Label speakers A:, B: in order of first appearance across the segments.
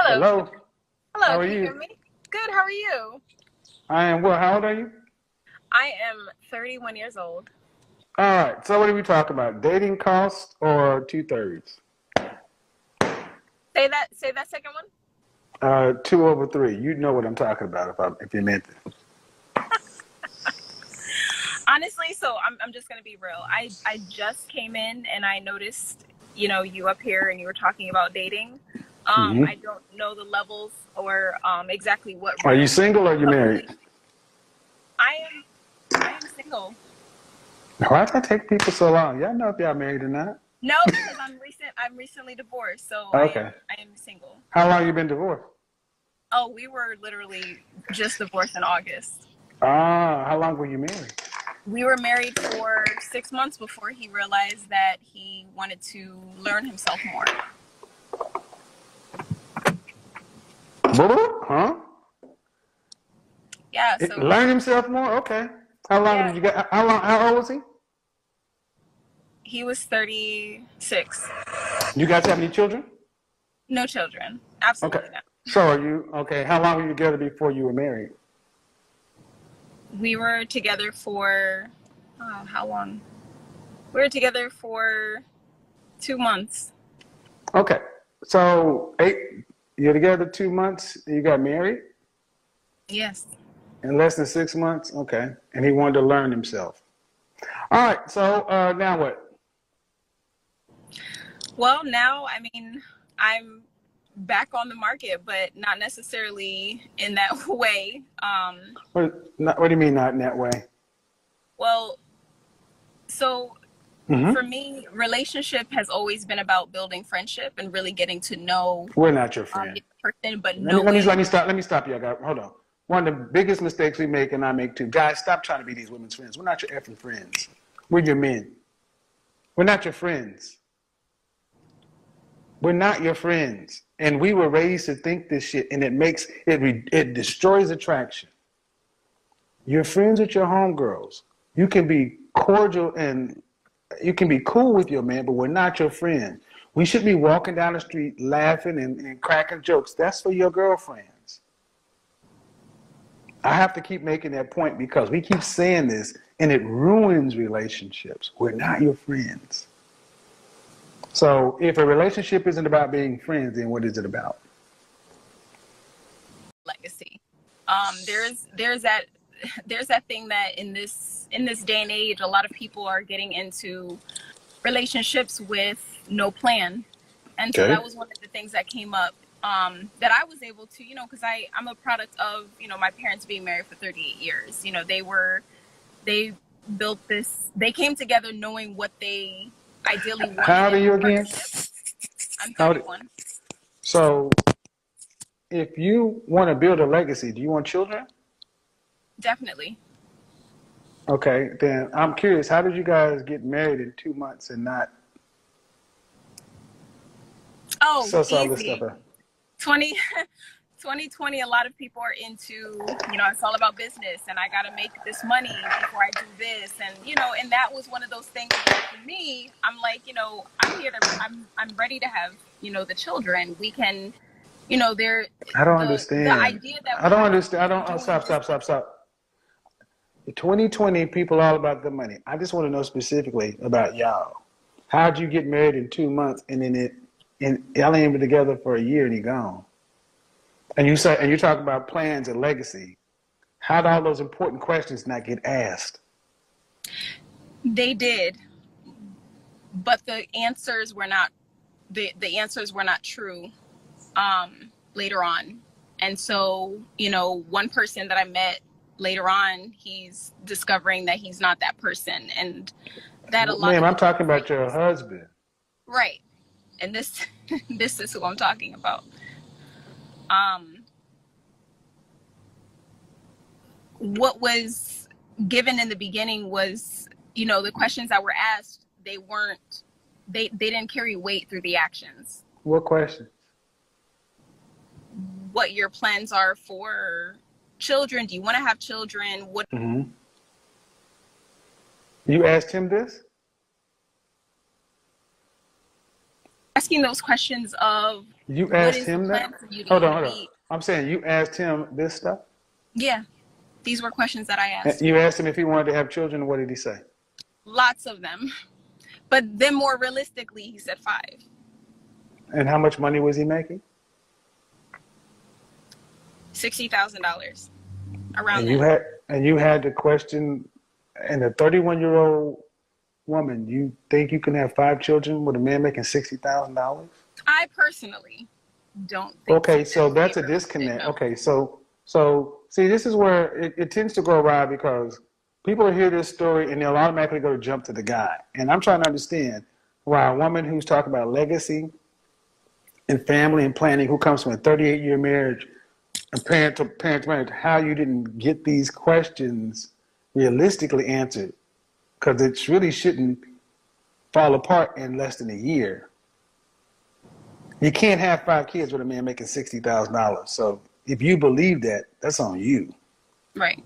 A: Hello.
B: Hello, how
A: Hello,
B: are
A: can you hear
B: you?
A: me? Good, how are you?
B: I am well. How old are you?
A: I am 31 years old.
B: All right. So what are we talking about? Dating costs or two-thirds?
A: Say that second one.
B: Two over three. You know what I'm talking about if you meant it.
A: Honestly, so I'm just gonna be real. I just came in and I noticed, you up here and you were talking about dating. I don't know the levels or exactly what
B: Are you
A: room
B: single or are you
A: of
B: married?
A: relation. I am I am single.
B: Why does that take people so long? Y'all know if y'all married or not.
A: No, because I'm recently divorced, so I
B: Okay.
A: am I am single.
B: How long you been divorced?
A: Oh, we were literally just divorced in August.
B: Ah, how long were you married?
A: We were married for 6 months before he realized that he wanted to learn himself more.
B: Huh?
A: Yeah, so
B: Learn himself more? Okay. How long
A: yeah,
B: did you get? How old was he?
A: he was 36.
B: You guys have any children?
A: No children.
B: Okay.
A: Absolutely not.
B: So are you okay? How long were you together before you were married?
A: We were together for how long? We were together for 2 months.
B: Okay. So you're together 2 months, you got married
A: Yes.
B: in less than 6 months? Okay. And he wanted to learn himself. All right. So now what?
A: Well, now, I mean, I'm back on the market, but not necessarily in that way.
B: What do you mean not in that way?
A: Well, so
B: Hmm.
A: for me, relationship has always been about building friendship and really getting to know
B: We're not your friend.
A: the person, but
B: Let me
A: knowing.
B: stop. Let me stop you. I got hold on. One of the biggest mistakes we make, and I make too. Guys, stop trying to be these women's friends. We're not your effing friends. We're your men. We're not your friends. We're not your friends. And we were raised to think this shit, and it destroys attraction. You're friends with your homegirls. You can be cordial and you can be cool with your man, but we're not your friend. We should be walking down the street laughing and cracking jokes. That's for your girlfriends. I have to keep making that point because we keep saying this and it ruins relationships. We're not your friends. So if a relationship isn't about being friends, then what is it about?
A: Legacy. There's that there's that thing that in this day and age, a lot of people are getting into relationships with no plan, and so
B: Okay.
A: that was one of the things that came up, that I was able to, because I'm a product of my parents being married for 38 years. They built this. They came together knowing what they ideally
B: How
A: wanted
B: old are
A: in
B: you
A: a
B: again?
A: partnership. I'm
B: How old,
A: 31.
B: so if you want to build a legacy, do you want children?
A: Definitely.
B: Okay, then I'm curious, how did you guys get married in 2 months and not
A: Oh,
B: suss all this stuff
A: easy.
B: out?
A: 20 2020, a lot of people are into, it's all about business and I got to make this money before I do this. And, and that was one of those things where for me, I'm like, I'm ready to have, the children. We can, they're,
B: I don't
A: the
B: understand.
A: idea that
B: I
A: we
B: don't
A: have to
B: understand. I
A: keep
B: don't. Oh,
A: doing
B: stop,
A: this.
B: stop, stop, stop. 2020, people all about the money. I just want to know specifically about y'all. How'd you get married in 2 months and y'all ain't been together for a year and he gone? And you talk about plans and legacy. How'd all those important questions not get asked?
A: They did, but the answers were not true, later on. And so, one person that I met later on, he's discovering that he's not that person, and that a lot
B: Ma'am,
A: of the
B: I'm talking
A: things that
B: about
A: he
B: your
A: was
B: husband.
A: right. And this this is who I'm talking about. Um, what was given in the beginning was, the questions that were asked, they didn't carry weight through the actions.
B: What question?
A: What your plans are for children? Do you want to have children? What
B: Hmm. You asked him this?
A: Asking those questions of
B: You
A: what
B: asked
A: is the
B: him that?
A: plan for you to
B: Hold
A: eat
B: on,
A: a
B: hold on.
A: week?
B: I'm saying you asked him this stuff?
A: Yeah, these were questions that I asked.
B: You asked him if he wanted to have children. What did he say?
A: Lots of them. But then more realistically, he said 5.
B: And how much money was he making?
A: $60,000. Around
B: And
A: that.
B: you had to question, and a 31-year-old woman, you think you can have 5 children with a man making $60,000?
A: I personally don't think
B: Okay,
A: that
B: so
A: would be
B: that's a
A: realistic,
B: disconnect.
A: no.
B: Okay, so see, this is where it tends to go awry because people hear this story and they'll automatically go to jump to the guy. And I'm trying to understand why a woman who's talking about legacy and family and planning, who comes from a 38-year marriage, and parent to marriage, how you didn't get these questions realistically answered, because it really shouldn't fall apart in less than a year. You can't have 5 kids with a man making $60,000. So if you believe that, that's on you.
A: Right.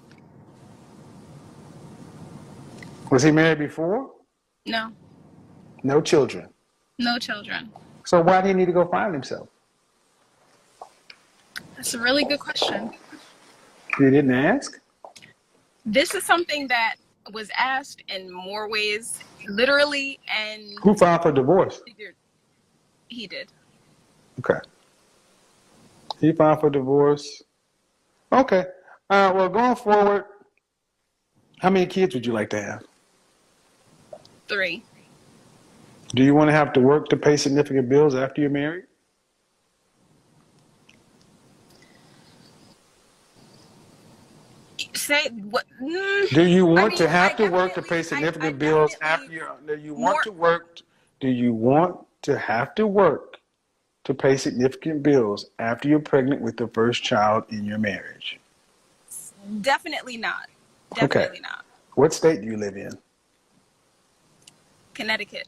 B: Was he married before?
A: No.
B: No children.
A: No children.
B: So why do he need to go find himself?
A: That's a really good question.
B: You didn't ask?
A: This is something that was asked in more ways, literally and
B: Who filed for divorce?
A: he did.
B: Okay. He filed for divorce. Okay. Well, going forward, how many kids would you like to have?
A: 3.
B: Do you want to have to work to pay significant bills after you're married?
A: Say what?
B: Do you want to
A: I
B: have to work to pay significant bills after you're? Do you want to work? Do you want to have to work to pay significant bills after you're pregnant with the first child in your marriage?
A: Definitely not. Definitely not.
B: What state do you live in?
A: Connecticut.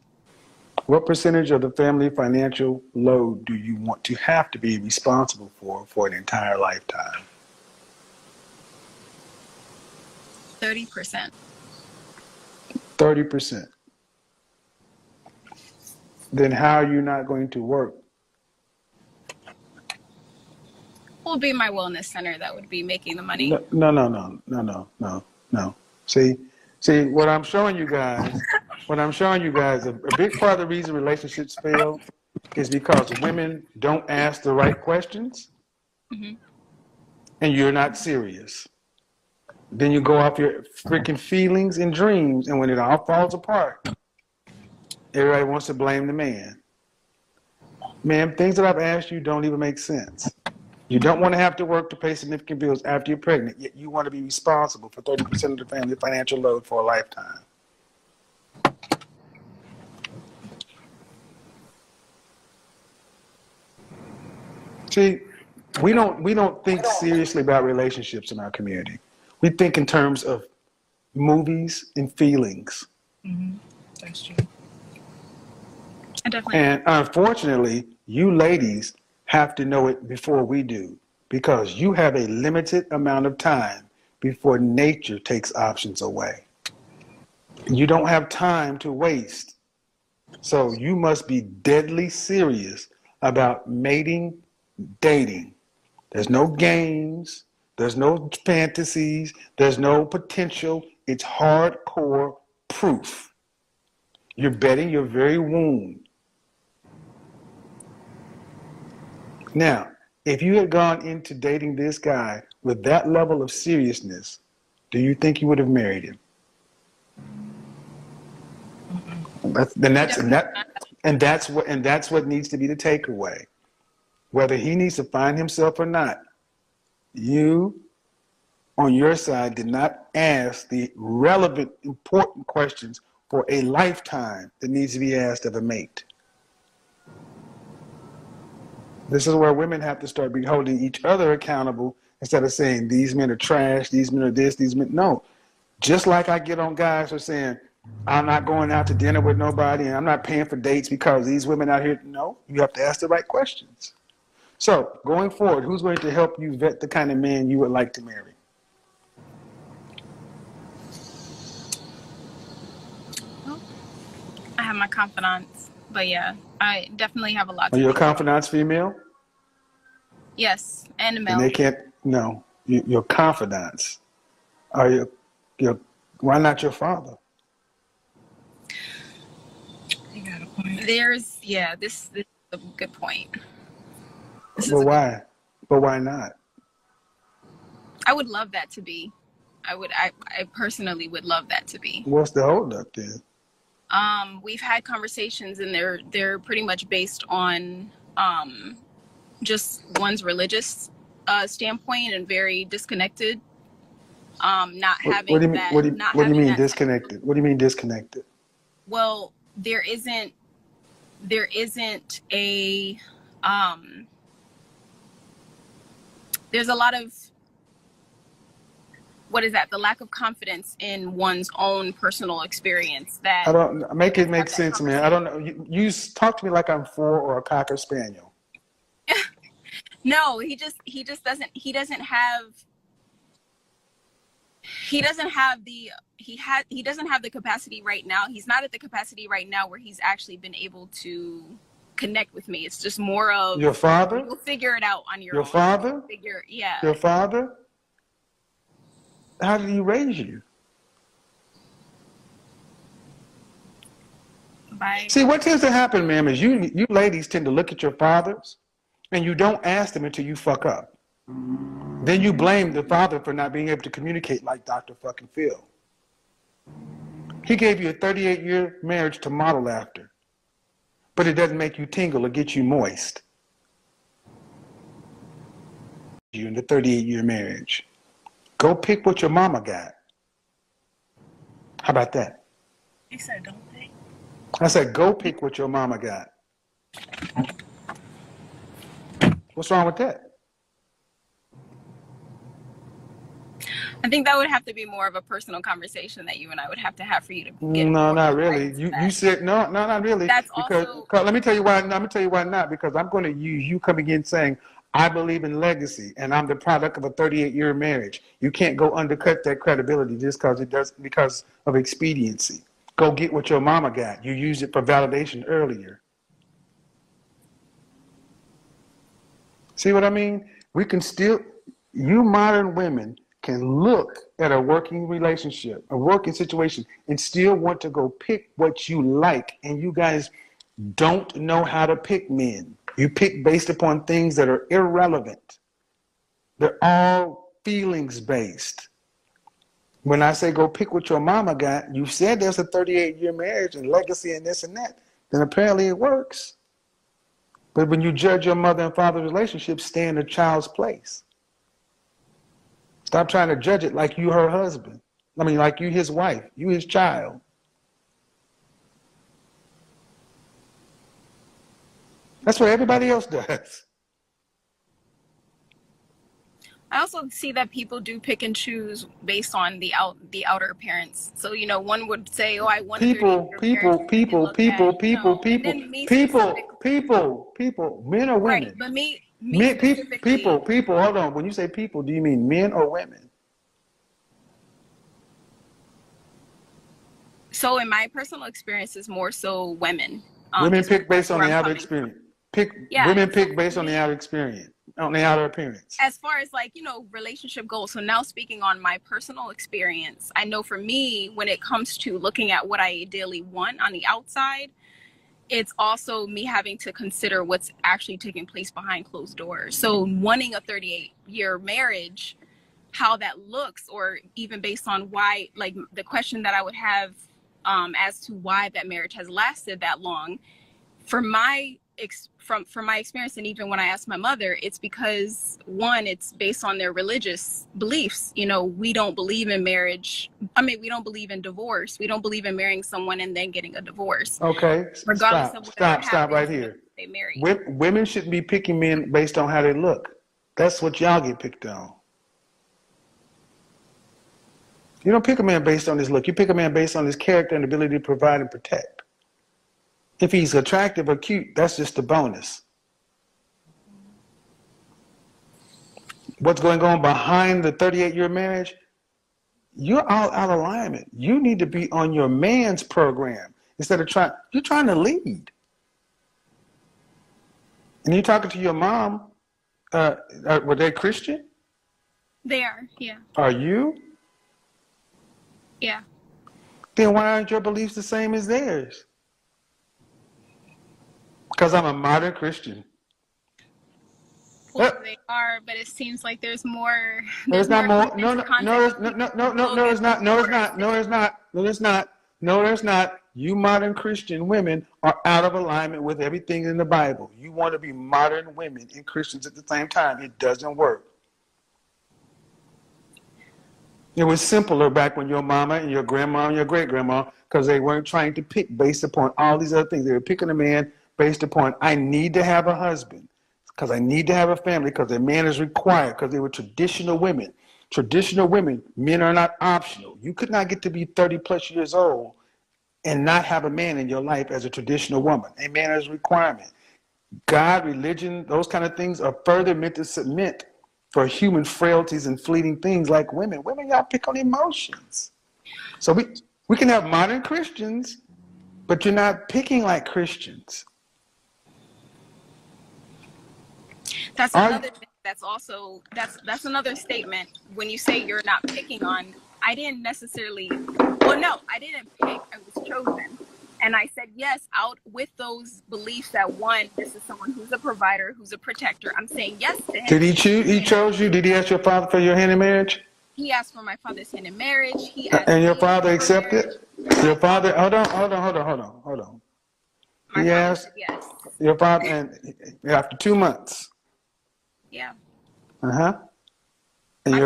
B: What percentage of the family financial load do you want to have to be responsible for an entire lifetime?
A: 30%.
B: 30%. Then how are you not going to work?
A: Will be my wellness center that would be making the money.
B: No. See, what I'm showing you guys, a big part of the reason relationships fail is because women don't ask the right questions, and you're not serious. Then you go off your freaking feelings and dreams, and when it all falls apart, everybody wants to blame the man. Man, things that I've asked you don't even make sense. You don't want to have to work to pay significant bills after you're pregnant, yet you want to be responsible for 30% of the family financial load for a lifetime. See, we don't think seriously about relationships in our community. We think in terms of movies and feelings.
A: That's true. Definitely.
B: And unfortunately, you ladies have to know it before we do, because you have a limited amount of time before nature takes options away. You don't have time to waste. So you must be deadly serious about mating, dating. There's no games. There's no fantasies. There's no potential. It's hardcore proof. You're betting your very womb. Now, if you had gone into dating this guy with that level of seriousness, do you think you would have married him? That's what needs to be the takeaway. Whether he needs to find himself or not, you on your side did not ask the relevant, important questions for a lifetime that needs to be asked of a mate. This is where women have to start be holding each other accountable instead of saying these men are trash, these men are this, these men. No. Just like I get on guys who are saying, I'm not going out to dinner with nobody and I'm not paying for dates because these women out here. No, you have to ask the right questions. So going forward, who's going to help you vet the kind of man you would like to marry?
A: I have my confidants. But yeah, I definitely have a lot
B: Are
A: to
B: your
A: think about.
B: confidants female?
A: Yes, and
B: And
A: Mel.
B: they can't, no, your confidants are your, why not your father?
A: You got a point. There's, yeah, this is a good point.
B: But why? But why not?
A: I would love that to be. I personally would love that to be.
B: What's the holdup then?
A: We've had conversations and they're pretty much based on just one's religious standpoint and very disconnected. Not
B: What do
A: having
B: you mean?
A: that, not
B: What do you
A: having
B: mean
A: that.
B: disconnected? What do you mean disconnected?
A: Well, there isn't a there's a lot of, what is that? The lack of confidence in one's own personal experience. That
B: I don't make it make sense, man. I don't know. You talk to me like I'm 4 or a cocker spaniel.
A: No, he just doesn't. He doesn't have the capacity right now. He's not at the capacity right now where he's actually been able to connect with me. It's just more of
B: your father.
A: You'll figure it out on your
B: own. Your father.
A: Yeah.
B: Your father. How did he raise you? See, what tends to happen, ma'am, is you ladies tend to look at your fathers and you don't ask them until you fuck up. Then you blame the father for not being able to communicate like Dr. fucking Phil. He gave you a 38-year marriage to model after, but it doesn't make you tingle or get you moist. You in the 38-year marriage. Go pick what your mama got. How about that?
A: You said don't pick.
B: I said go pick what your mama got. What's wrong with that?
A: I think that would have to be more of a personal conversation that you and I would have to have for you to get.
B: No, not really. You said no, not really.
A: That's
B: because,
A: also.
B: Let me tell you why. Let me tell you why not. Because I'm going to use you coming in saying I believe in legacy and I'm the product of a 38-year marriage. You can't go undercut that credibility just because of expediency. Go get what your mama got. You used it for validation earlier. See what I mean? We can still, you modern women can look at a working relationship, a working situation, and still want to go pick what you like. And you guys don't know how to pick men. You pick based upon things that are irrelevant. They're all feelings based. When I say go pick what your mama got, you said there's a 38-year marriage and legacy and this and that, then apparently it works. But when you judge your mother and father's relationship, stay in the child's place. Stop trying to judge it like you her husband. I mean, like you his wife, you his child. That's what everybody else does.
A: I also see that people do pick and choose based on the outer appearance. So, you know, one would say, "Oh, I want
B: people, men or women?"
A: Right, but me
B: people. Hold on. When you say people, do you mean men or women?
A: So, in my personal experience, it's more so women.
B: Women pick based on the outer experience. Women pick based on the outer experience. On the outer appearance.
A: As far as like, you know, relationship goals. So now speaking on my personal experience, I know for me, when it comes to looking at what I ideally want on the outside, it's also me having to consider what's actually taking place behind closed doors. So wanting a 38-year marriage, how that looks, or even based on why, like the question that I would have as to why that marriage has lasted that long, from my experience, and even when I asked my mother, it's because, one, it's based on their religious beliefs. You know, we don't believe in marriage. I mean, we don't believe in divorce. We don't believe in marrying someone and then getting a divorce.
B: Okay,
A: regardless of
B: stop right here.
A: They marry.
B: Women shouldn't be picking men based on how they look. That's what y'all get picked on. You don't pick a man based on his look. You pick a man based on his character and ability to provide and protect. If he's attractive or cute, that's just a bonus. What's going on behind the 38-year marriage? You're all out of alignment. You need to be on your man's program instead of you're trying to lead. And you talking to your mom, were they Christian?
A: They are, yeah.
B: Are you?
A: Yeah.
B: Then why aren't your beliefs the same as theirs? Because I'm a modern Christian.
A: Well, they are, but it seems like there's more.
B: There's not more. No,
A: convinced
B: no, no,
A: context
B: no,
A: of
B: no, no, no, no,
A: slogans
B: there's not. No, there's
A: or
B: not. No, there's not. No, there's not. No, there's not. You modern Christian women are out of alignment with everything in the Bible. You want to be modern women and Christians at the same time. It doesn't work. It was simpler back when your mama and your grandma and your great-grandma, because they weren't trying to pick based upon all these other things. They were picking a man based upon, I need to have a husband, because I need to have a family, because a man is required, because they were traditional women. Traditional women, men are not optional. You could not get to be 30 plus years old and not have a man in your life as a traditional woman. A man is a requirement. God, religion, those kind of things are further meant to submit for human frailties and fleeting things like women. Women, y'all pick on emotions. So we can have modern Christians, but you're not picking like Christians.
A: That's another thing. That's also that's another statement. When you say you're not picking on, I didn't necessarily. Well, no, I didn't pick. I was chosen, and I said yes out with those beliefs that one, this is someone who's a provider, who's a protector. I'm saying yes to him.
B: Did he choose? He chose you. Did he ask your father for your hand in marriage?
A: He asked for my father's hand in marriage. He asked
B: and your father accepted. Your father. Hold on.
A: My
B: He
A: father
B: asked
A: said yes.
B: your father, and after 2 months.
A: Yeah.
B: And
A: my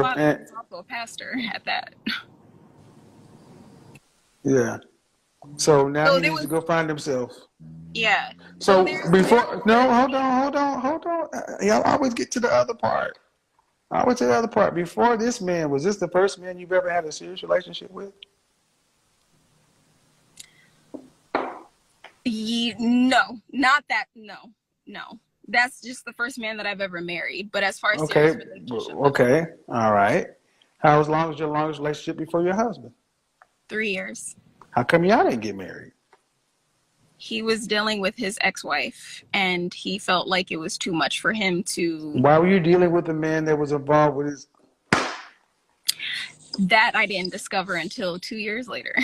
A: father was also a pastor at that.
B: Yeah. So now he needs to go find himself.
A: Yeah.
B: So before, no, hold on. Y'all always get to the other part. Before this man, was this the first man you've ever had a serious relationship with?
A: No, not that. No. That's just the first man that I've ever married. But as far as serious relationship,
B: okay, all right. How long was your longest relationship before your husband?
A: 3 years.
B: How come y'all didn't get married?
A: He was dealing with his ex-wife, and he felt like it was too much for him to.
B: Why were you dealing with a man that was involved with his?
A: That I didn't discover until 2 years later.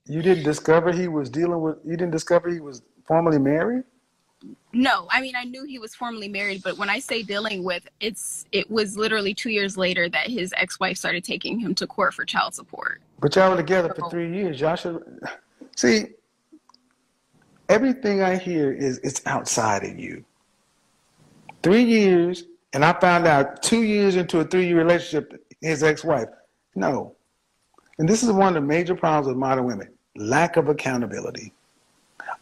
B: You didn't discover he was dealing with. You didn't discover he was formerly married?
A: No, I mean, I knew he was formerly married, but when I say dealing with, it was literally 2 years later that his ex-wife started taking him to court for child support.
B: But y'all were together for 3 years. Y'all should see. Everything I hear is it's outside of you. 3 years, and I found out 2 years into a 3-year relationship, his ex-wife. No. And this is one of the major problems with modern women: lack of accountability.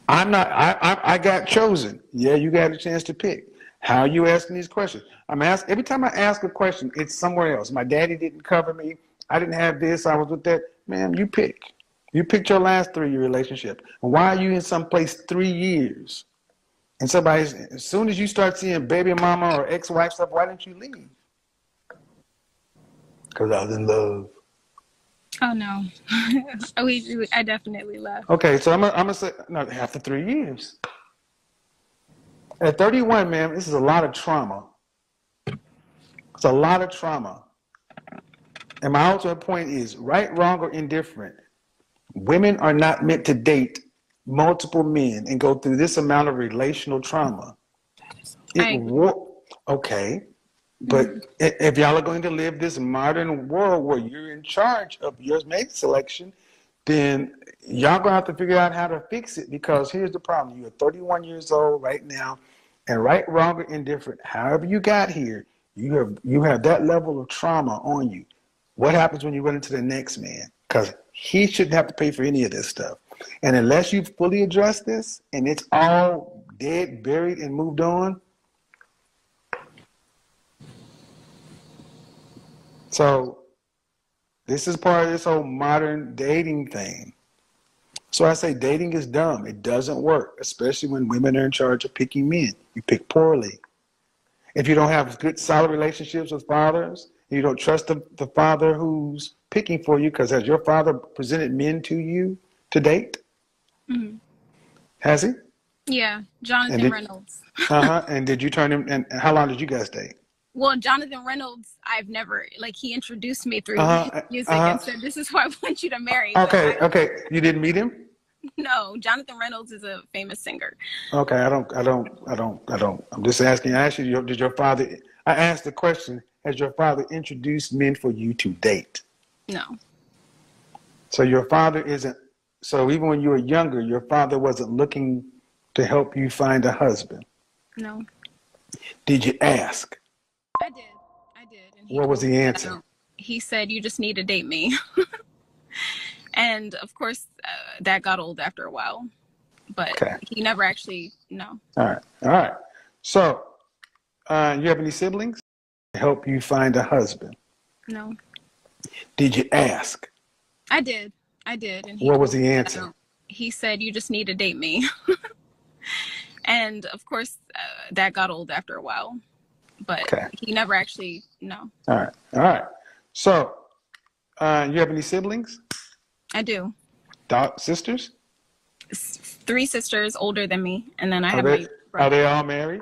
B: I got chosen. Yeah, you got a chance to pick. How are you asking these questions? Every time I ask a question, it's somewhere else. My daddy didn't cover me. I didn't have this. I was with that. Man, you pick. You picked your last 3-year relationship. And why are you in some place 3 years? And as soon as you start seeing baby mama or ex-wife stuff, why didn't you leave? Because I was in love.
A: Oh no, I definitely left.
B: Okay, so I'm gonna say no. After 3 years, at 31, man, this is a lot of trauma. It's a lot of trauma. And my ultimate point is, right, wrong, or indifferent, women are not meant to date multiple men and go through this amount of relational trauma. Okay. But if y'all are going to live this modern world where you're in charge of your mate selection, then y'all going to have to figure out how to fix it, because here's the problem. You're 31 years old right now, and right, wrong, or indifferent, however you got here, you have that level of trauma on you. What happens when you run into the next man? Because he shouldn't have to pay for any of this stuff. And unless you fully address this and it's all dead, buried, and moved on, so this is part of this whole modern dating thing. So I say dating is dumb. It doesn't work, especially when women are in charge of picking men. You pick poorly. If you don't have good, solid relationships with fathers, you don't trust the father who's picking for you, because has your father presented men to you to date?
A: Mm-hmm.
B: Has he?
A: Yeah,
B: And
A: Jonathan Reynolds.
B: and did you turn him? And how long did you guys date?
A: Well, Jonathan Reynolds, I've never, like, he introduced me through his
B: Uh-huh.
A: music and
B: Uh-huh.
A: said, "This is who I want you to marry." But
B: Okay. Okay. You didn't meet him?
A: no, Jonathan Reynolds is a famous singer.
B: Okay. I'm just asking. I asked you, did your father, I asked the question, has your father introduced men for you to date?
A: No,
B: So your father isn't, so even when you were younger, your father wasn't looking to help you find a husband.
A: no.
B: Did you ask?
A: I did. I did. And he
B: What was
A: told
B: the
A: me
B: answer?
A: he said, "You just need to date me." And of course, that got old after a while. But
B: Okay.
A: he never actually, no.
B: All right. All right. So, you have any siblings? Help you find a husband.
A: No.
B: Did you ask?
A: I did. I did. And he
B: What was
A: told
B: the
A: me
B: answer?
A: he said, "You just need to date me." And of course, that got old after a while. But
B: Okay.
A: he never actually, no.
B: All right. All right. So, you have any siblings?
A: I do.
B: Sisters?
A: 3 sisters older than me, and then I
B: Are
A: have
B: they
A: my
B: are
A: brother.
B: they all married?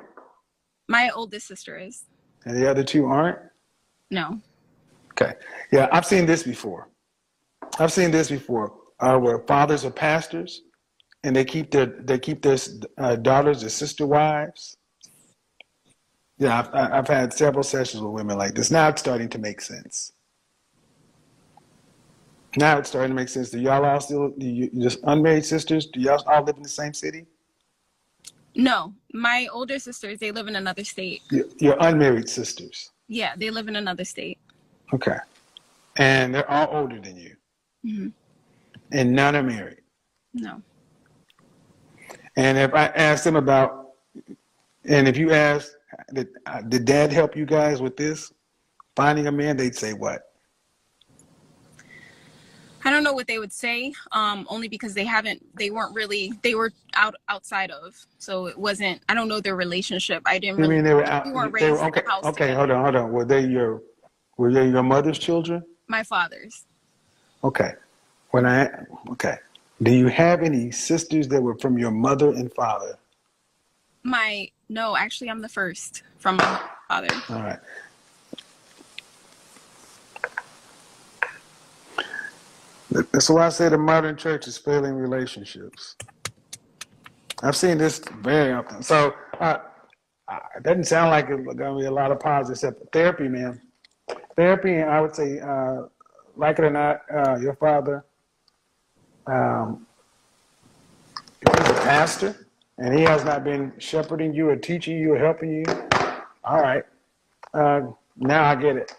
A: My oldest sister is.
B: And the other 2 aren't?
A: No.
B: Okay. Yeah, I've seen this before. Where fathers are pastors, and they keep their daughters as sister wives. Yeah, I've had several sessions with women like this. Now it's starting to make sense. Do y'all all still, you just unmarried sisters? Do y'all all live in the same city?
A: No. My older sisters, they live in another state.
B: Your unmarried sisters.
A: Yeah, they live in another state.
B: Okay. And they're all older than you.
A: Hmm.
B: And none are married.
A: No.
B: And if I ask them if you ask, did dad help you guys with this? Finding a man, they'd say what?
A: I don't know what they would say, only because they were outside of, so it wasn't, I don't know their relationship. I didn't
B: You
A: really,
B: mean they were out?
A: we weren't
B: They were
A: raised in
B: okay.
A: a house
B: Okay,
A: together.
B: hold on. Were they your mother's children?
A: My father's.
B: Okay. Okay. Do you have any sisters that were from your mother and father?
A: No, actually, I'm the first from my father.
B: All right. That's why I say the modern church is failing relationships. I've seen this very often. So it doesn't sound like it's going to be a lot of positives except for therapy, man. Therapy, I would say, like it or not, your father, if he's a pastor and he has not been shepherding you or teaching you or helping you, all right, now I get it.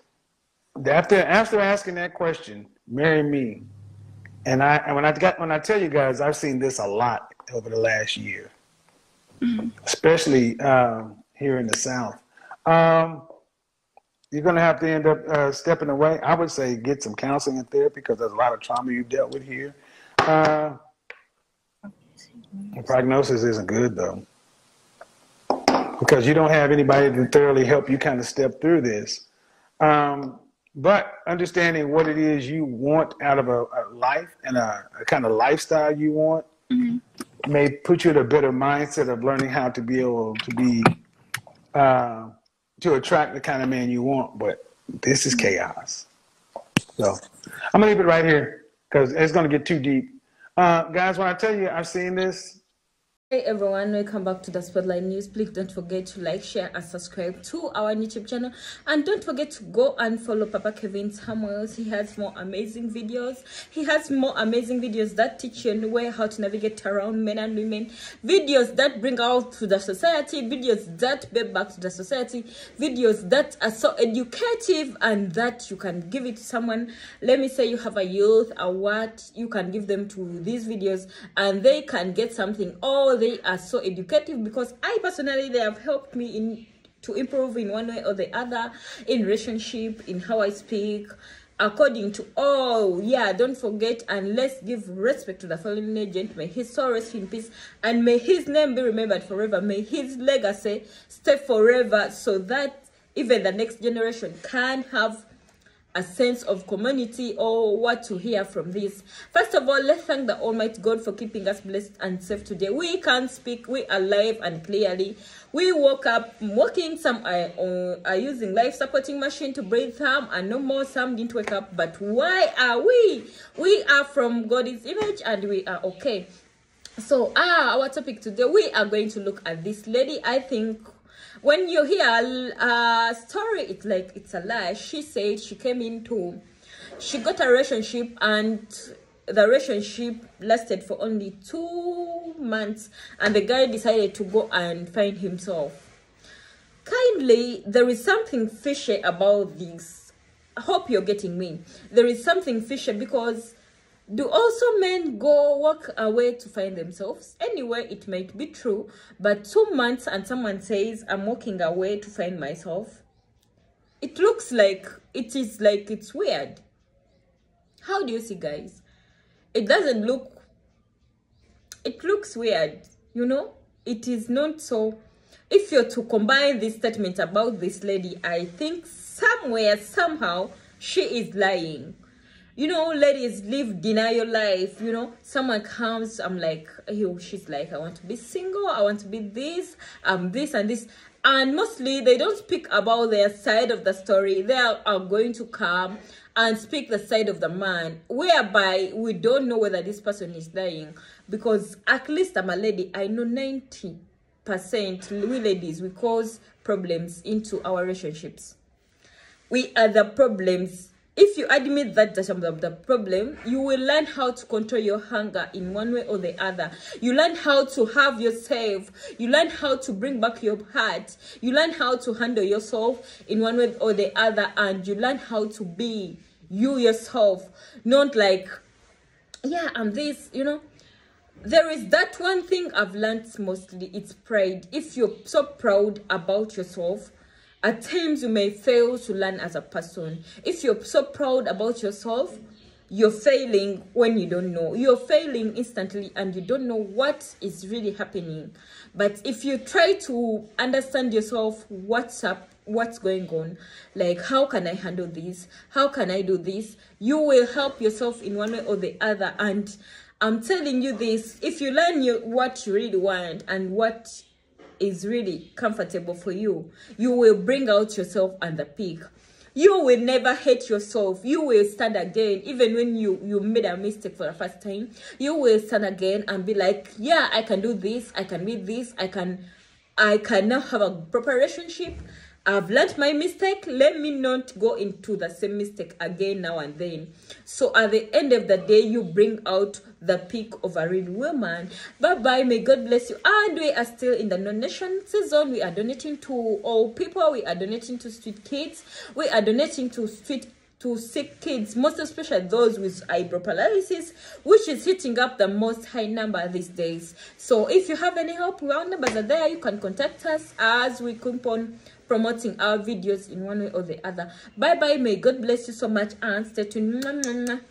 B: After asking that question, marry me. And when I tell you guys, I've seen this a lot over the last year, especially here in the South. You're going to have to end up stepping away. I would say get some counseling and therapy because there's a lot of trauma you've dealt with here. The prognosis isn't good, though, because you don't have anybody to thoroughly help you kind of step through this. But understanding what it is you want out of a life and a kind of lifestyle you want may put you in a better mindset of learning how to be able to be to attract the kind of man you want. But this is chaos. So I'm gonna leave it right here because it's gonna get too deep. Guys, when I tell you I've seen this.
C: Hey everyone, welcome back to the Spotlight News. Please don't forget to like, share and subscribe to our YouTube channel, and don't forget to go and follow Papa Kevin Samuels. He has more amazing videos. That teach you anywhere how to navigate around men and women, videos that bring out to the society, videos that pay back to the society, videos that are so educative and that you can give it to someone. Let me say you have a youth or what, you can give them to these videos and they can get something. They are so educative because I personally, they have helped me to improve in one way or the other in relationship, in how I speak, according to don't forget, and let's give respect to the fallen legend. May his soul rest in peace and may his name be remembered forever. May his legacy stay forever so that even the next generation can have a sense of community or what to hear from this. First of all, let's thank the Almighty God for keeping us blessed and safe today. We can speak, we are alive and clearly. We woke up walking, some are using life supporting machine to breathe, some and no more, some didn't wake up. But why are we? We are from God's image and we are okay. So our topic today, we are going to look at this lady. I think when you hear a story, it's like it's a lie. She said she got a relationship and the relationship lasted for only 2 months and the guy decided to go and find himself. Kindly, there is something fishy about this. I hope you're getting me. There is something fishy because do also men go walk away to find themselves? Anyway, it might be true, but 2 months and someone says, I'm walking away to find myself. It looks like, it's weird. How do you see, guys? It doesn't look, it looks weird, you know? It is not so. If you're to combine this statement about this lady, I think somewhere, somehow, she is lying. You know, ladies live denial life, you know. Someone comes, I'm like, she's like, I want to be single, I want to be this, this and this. And mostly they don't speak about their side of the story. They are going to come and speak the side of the man, whereby we don't know whether this person is lying. Because at least I'm a lady, I know 90% we ladies, we cause problems into our relationships. We are the problems. If you admit that the problem, you will learn how to control your hunger in one way or the other. You learn how to have yourself. You learn how to bring back your heart. You learn how to handle yourself in one way or the other. And you learn how to be you yourself. Not like, yeah, I'm this, you know. There is that one thing I've learned mostly. It's pride. If you're so proud about yourself, at times you may fail to learn as a person. If you're so proud about yourself, you're failing when you don't know. You're failing instantly and you don't know what is really happening. But if you try to understand yourself, what's up, what's going on, like how can I handle this? How can I do this? You will help yourself in one way or the other. And I'm telling you this, if you learn what you really want and what is really comfortable for you, you will bring out yourself at the peak. You will never hate yourself. You will stand again. Even when you made a mistake for the first time, you will stand again and be like, yeah, I can do this, I can be this, I can now have a proper relationship. I've learned my mistake. Let me not go into the same mistake again now and then. So at the end of the day, you bring out the peak of a real woman. Bye-bye. May God bless you. And we are still in the donation season. We are donating to all people. We are donating to street kids. We are donating to sick kids, most especially those with eyebrow paralysis, which is hitting up the most high number these days. So if you have any help, our numbers are there. You can contact us as we keep on promoting our videos in one way or the other. Bye bye. May God bless you so much and stay tuned.